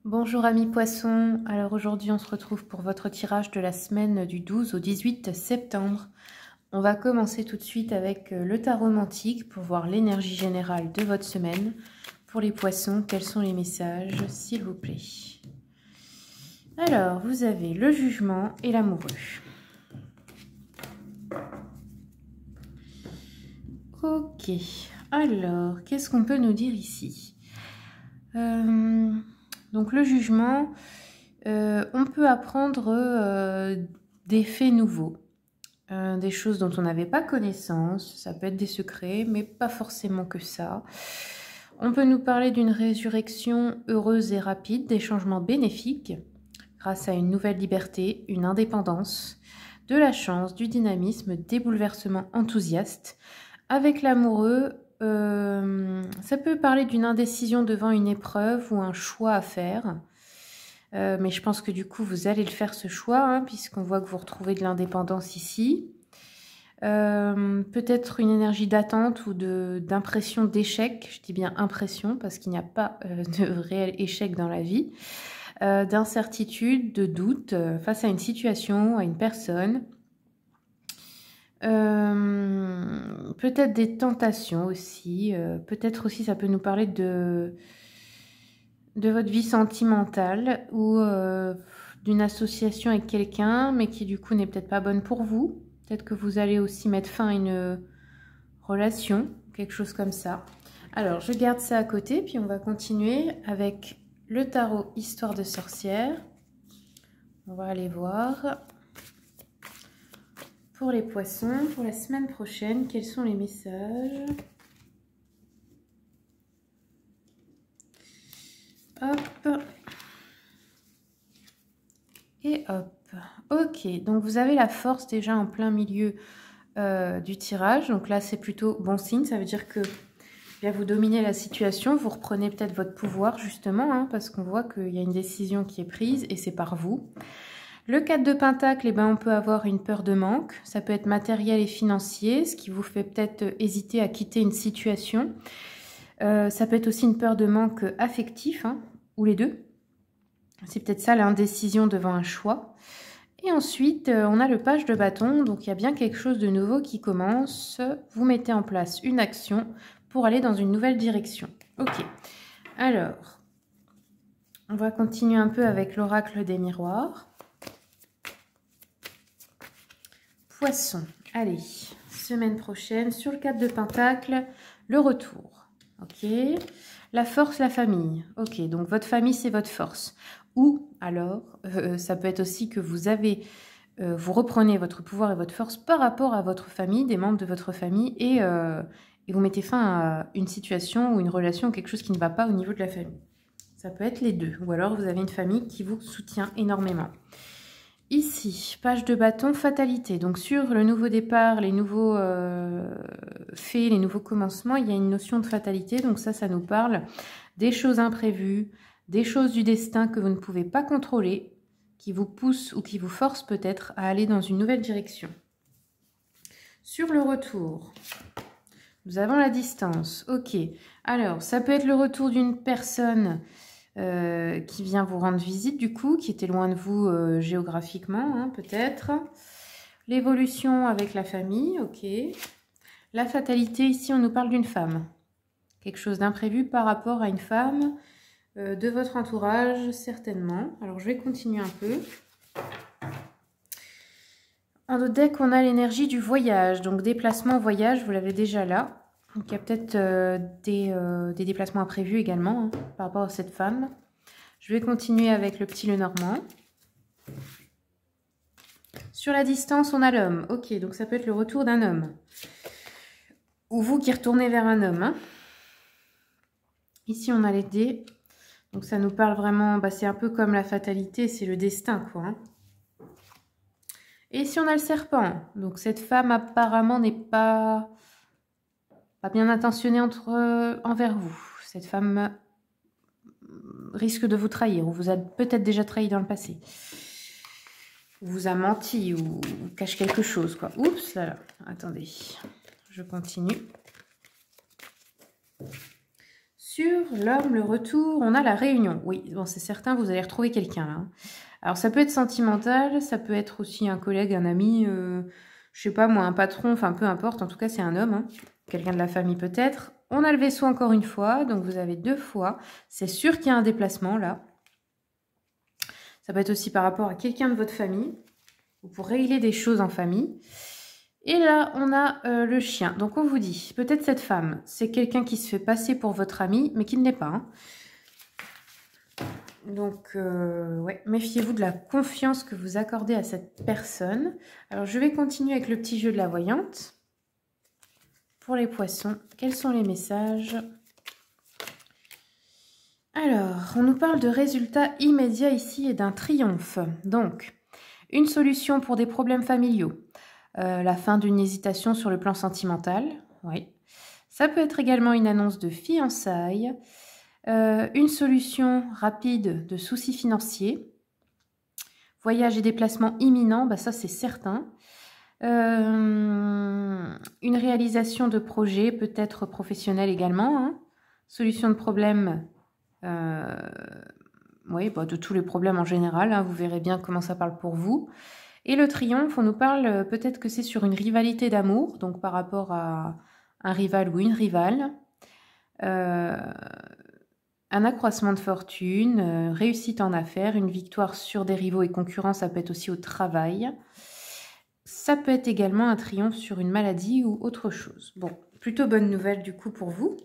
Bonjour amis poissons, alors aujourd'hui on se retrouve pour votre tirage de la semaine du 12 au 18 septembre. On va commencer tout de suite avec le tarot mantique pour voir l'énergie générale de votre semaine. Pour les poissons, quels sont les messages s'il vous plaît? Alors vous avez le jugement et l'amoureux. Ok, alors qu'est-ce qu'on peut nous dire ici? Donc le jugement, on peut apprendre des faits nouveaux, des choses dont on n'avait pas connaissance, ça peut être des secrets, mais pas forcément que ça. On peut nous parler d'une résurrection heureuse et rapide, des changements bénéfiques, grâce à une nouvelle liberté, une indépendance, de la chance, du dynamisme, des bouleversements enthousiastes. Avec l'amoureux, ça peut parler d'une indécision devant une épreuve ou un choix à faire. Mais je pense que du coup, vous allez le faire ce choix, hein, puisqu'on voit que vous retrouvez de l'indépendance ici. Peut-être une énergie d'attente ou d'impression d'échec. Je dis bien impression, parce qu'il n'y a pas de réel échec dans la vie. D'incertitude, de doute face à une situation, à une personne. Peut-être des tentations aussi. Peut-être aussi ça peut nous parler de votre vie sentimentale ou d'une association avec quelqu'un, mais qui du coup n'est peut-être pas bonne pour vous. Peut-être que vous allez aussi mettre fin à une relation, quelque chose comme ça. Alors, je garde ça à côté, puis on va continuer avec le tarot Histoire de sorcière. On va aller voir. Pour les poissons, pour la semaine prochaine, quels sont les messages? Hop. Et hop. Ok, donc vous avez la force déjà en plein milieu du tirage. Donc là, c'est plutôt bon signe. Ça veut dire que bien, vous dominez la situation. Vous reprenez peut-être votre pouvoir, justement, hein, parce qu'on voit qu'il y a une décision qui est prise et c'est par vous. Le 4 de Pentacle, eh ben, on peut avoir une peur de manque. Ça peut être matériel et financier, ce qui vous fait peut-être hésiter à quitter une situation. Ça peut être aussi une peur de manque affectif, hein, ou les deux. C'est peut-être ça l'indécision devant un choix. Et ensuite, on a le page de bâton. Donc, il y a bien quelque chose de nouveau qui commence. Vous mettez en place une action pour aller dans une nouvelle direction. Ok. Alors, on va continuer un peu avec l'oracle des miroirs. Poisson, allez, semaine prochaine, sur le 4 de Pentacle, le retour. Ok. La force, la famille. Ok, donc votre famille, c'est votre force. Ou alors, ça peut être aussi que vous reprenez votre pouvoir et votre force par rapport à votre famille, des membres de votre famille, et vous mettez fin à une situation ou une relation, quelque chose qui ne va pas au niveau de la famille. Ça peut être les deux. Ou alors, vous avez une famille qui vous soutient énormément. Ici, page de bâton, fatalité. Donc sur le nouveau départ, les nouveaux faits, les nouveaux commencements, il y a une notion de fatalité. Donc ça nous parle des choses imprévues, des choses du destin que vous ne pouvez pas contrôler, qui vous poussent ou qui vous forcent peut-être à aller dans une nouvelle direction. Sur le retour, nous avons la distance. Ok, alors ça peut être le retour d'une personne qui vient vous rendre visite du coup, qui était loin de vous géographiquement, hein, peut-être. L'évolution avec la famille, ok. La fatalité, ici on nous parle d'une femme. Quelque chose d'imprévu par rapport à une femme de votre entourage, certainement. Alors je vais continuer un peu. En notre deck, on a l'énergie du voyage. Donc déplacement, voyage, vous l'avez déjà là. Donc il y a peut-être des déplacements imprévus également, hein, par rapport à cette femme. Je vais continuer avec le petit Lenormand. Sur la distance, on a l'homme. Ok, donc ça peut être le retour d'un homme. Ou vous qui retournez vers un homme. Hein. Ici, on a les dés. Donc ça nous parle vraiment, bah, c'est un peu comme la fatalité, c'est le destin, quoi. Hein. Et ici, on a le serpent. Donc cette femme, apparemment, n'est pas bien intentionnée envers vous. Cette femme risque de vous trahir, ou vous a peut-être déjà trahi dans le passé. Ou vous a menti, ou cache quelque chose, quoi. Oups, là, attendez. Je continue. Sur l'homme, le retour, on a la réunion. Oui, bon, c'est certain, vous allez retrouver quelqu'un là. Alors, ça peut être sentimental, ça peut être aussi un collègue, un ami, je sais pas moi, un patron, enfin peu importe. En tout cas, c'est un homme, hein. Quelqu'un de la famille peut-être. On a le vaisseau encore une fois, donc vous avez 2 fois. C'est sûr qu'il y a un déplacement là. Ça peut être aussi par rapport à quelqu'un de votre famille, ou pour régler des choses en famille. Et là, on a le chien. Donc, on vous dit, peut-être cette femme, c'est quelqu'un qui se fait passer pour votre ami, mais qui ne l'est pas. Hein. Donc, ouais, méfiez-vous de la confiance que vous accordez à cette personne. Alors, je vais continuer avec le petit jeu de la voyante. Pour les poissons, quels sont les messages? Alors, on nous parle de résultats immédiats ici et d'un triomphe. Donc, une solution pour des problèmes familiaux. La fin d'une hésitation sur le plan sentimental. Oui. Ça peut être également une annonce de fiançailles. Une solution rapide de soucis financiers. Voyage et déplacement imminent, bah ça c'est certain. Une réalisation de projet, peut-être professionnel également. Hein. Solution de problème, oui, bah de tous les problèmes en général. Hein, vous verrez bien comment ça parle pour vous. Et le triomphe, on nous parle peut-être que c'est sur une rivalité d'amour, donc par rapport à un rival ou une rivale. Un accroissement de fortune, réussite en affaires, une victoire sur des rivaux et concurrents, ça peut être aussi au travail. Ça peut être également un triomphe sur une maladie ou autre chose. Bon, plutôt bonne nouvelle du coup pour vous.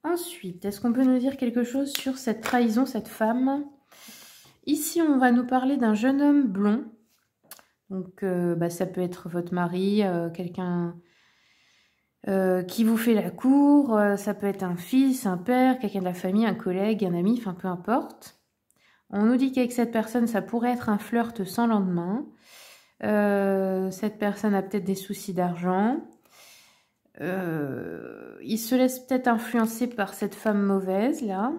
Ensuite, est-ce qu'on peut nous dire quelque chose sur cette trahison, cette femme ? Ici, on va nous parler d'un jeune homme blond. Donc, bah, ça peut être votre mari, quelqu'un qui vous fait la cour. Ça peut être un fils, un père, quelqu'un de la famille, un collègue, un ami, enfin peu importe. On nous dit qu'avec cette personne, ça pourrait être un flirt sans lendemain. Cette personne a peut-être des soucis d'argent. Il se laisse peut-être influencer par cette femme mauvaise, là.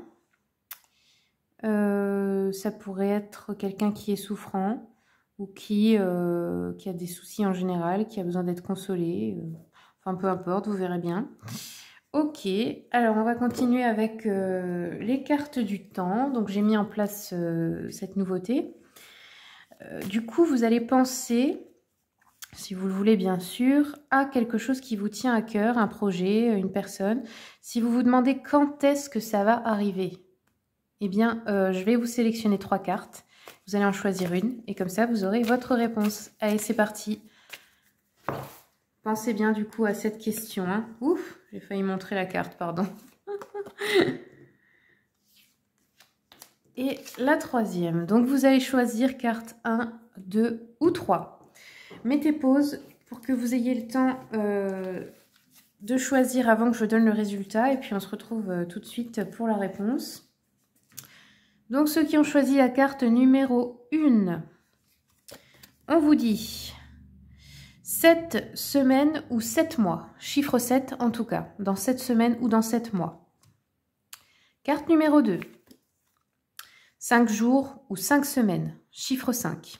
Ça pourrait être quelqu'un qui est souffrant ou qui a des soucis en général, qui a besoin d'être consolé. Enfin, peu importe, vous verrez bien. Ok, alors on va continuer avec les cartes du temps. Donc, j'ai mis en place cette nouveauté. Du coup, vous allez penser, si vous le voulez bien sûr, à quelque chose qui vous tient à cœur, un projet, une personne. Si vous vous demandez quand est-ce que ça va arriver, eh bien, je vais vous sélectionner 3 cartes. Vous allez en choisir une et comme ça, vous aurez votre réponse. Allez, c'est parti. Pensez bien du coup à cette question. Hein. Ouf, j'ai failli montrer la carte, pardon. Et la 3e. Donc, vous allez choisir carte 1, 2 ou 3. Mettez pause pour que vous ayez le temps de choisir avant que je donne le résultat. Et puis, on se retrouve tout de suite pour la réponse. Donc, ceux qui ont choisi la carte numéro 1, on vous dit 7 semaines ou 7 mois. Chiffre 7 en tout cas, dans 7 semaines ou dans 7 mois. Carte numéro 2, 5 jours ou 5 semaines. Chiffre 5.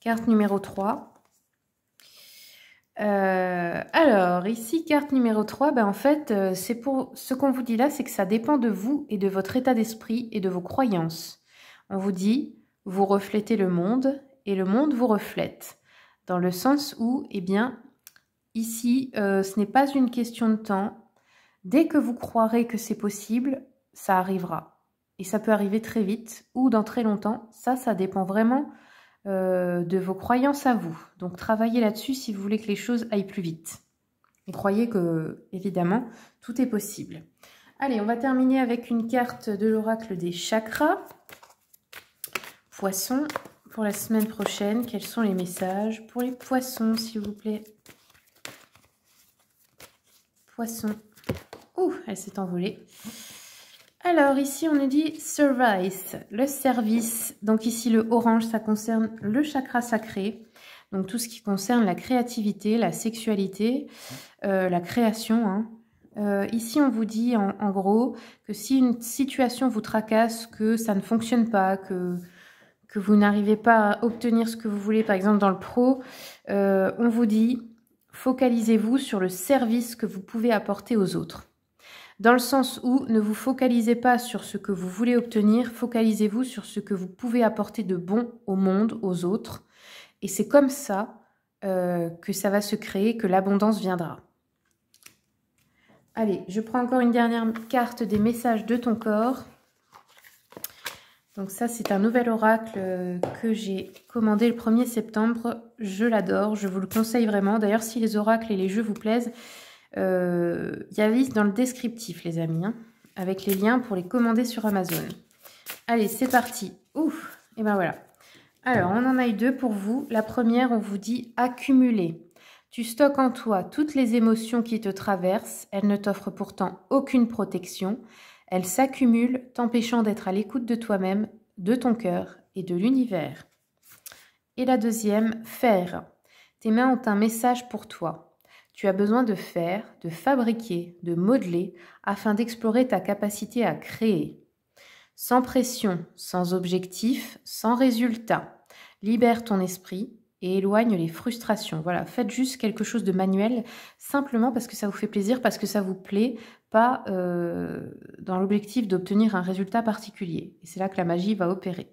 Carte numéro 3. Alors, ici, carte numéro 3, ben, en fait, c'est pour ce qu'on vous dit là, c'est que ça dépend de vous et de votre état d'esprit et de vos croyances. On vous dit, vous reflétez le monde et le monde vous reflète. Dans le sens où, eh bien, ici, ce n'est pas une question de temps. Dès que vous croirez que c'est possible, ça arrivera. Et ça peut arriver très vite ou dans très longtemps. Ça dépend vraiment de vos croyances à vous. Donc, travaillez là-dessus si vous voulez que les choses aillent plus vite. Et croyez que, évidemment, tout est possible. Allez, on va terminer avec une carte de l'oracle des chakras. Poissons, pour la semaine prochaine, quels sont les messages pour les poissons, s'il vous plaît? Poissons. Ouh, elle s'est envolée. Alors, ici, on nous dit service, le service. Donc ici, le orange, ça concerne le chakra sacré. Donc tout ce qui concerne la créativité, la sexualité, la création. Hein. Ici, on vous dit en gros que si une situation vous tracasse, que ça ne fonctionne pas, que vous n'arrivez pas à obtenir ce que vous voulez, par exemple dans le pro, on vous dit, focalisez-vous sur le service que vous pouvez apporter aux autres. Dans le sens où ne vous focalisez pas sur ce que vous voulez obtenir, focalisez-vous sur ce que vous pouvez apporter de bon au monde, aux autres. Et c'est comme ça que ça va se créer, que l'abondance viendra. Allez, je prends encore une dernière carte des messages de ton corps. Donc ça, c'est un nouvel oracle que j'ai commandé le 1er septembre. Je l'adore, je vous le conseille vraiment. D'ailleurs, si les oracles et les jeux vous plaisent, il y a liste dans le descriptif, les amis, hein, avec les liens pour les commander sur Amazon. Allez, c'est parti. Ouf, et ben voilà. Alors, on en a eu 2 pour vous. La première, on vous dit accumuler. Tu stockes en toi toutes les émotions qui te traversent. Elles ne t'offrent pourtant aucune protection. Elles s'accumulent, t'empêchant d'être à l'écoute de toi-même, de ton cœur et de l'univers. Et la deuxième, faire. Tes mains ont un message pour toi. Tu as besoin de faire, de fabriquer, de modeler afin d'explorer ta capacité à créer. Sans pression, sans objectif, sans résultat. Libère ton esprit et éloigne les frustrations. Voilà, faites juste quelque chose de manuel, simplement parce que ça vous fait plaisir, parce que ça vous plaît, pas dans l'objectif d'obtenir un résultat particulier. Et c'est là que la magie va opérer.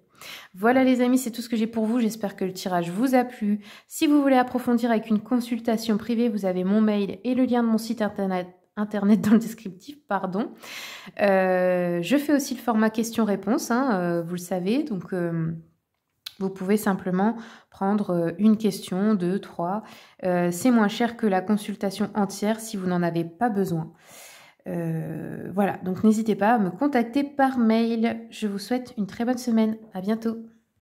Voilà les amis, c'est tout ce que j'ai pour vous. J'espère que le tirage vous a plu. Si vous voulez approfondir avec une consultation privée, vous avez mon mail et le lien de mon site internet dans le descriptif, pardon. Je fais aussi le format questions-réponses, hein, vous le savez, donc vous pouvez simplement prendre une question, 2, 3. C'est moins cher que la consultation entière si vous n'en avez pas besoin. Voilà, donc n'hésitez pas à me contacter par mail. Je vous souhaite une très bonne semaine. À bientôt.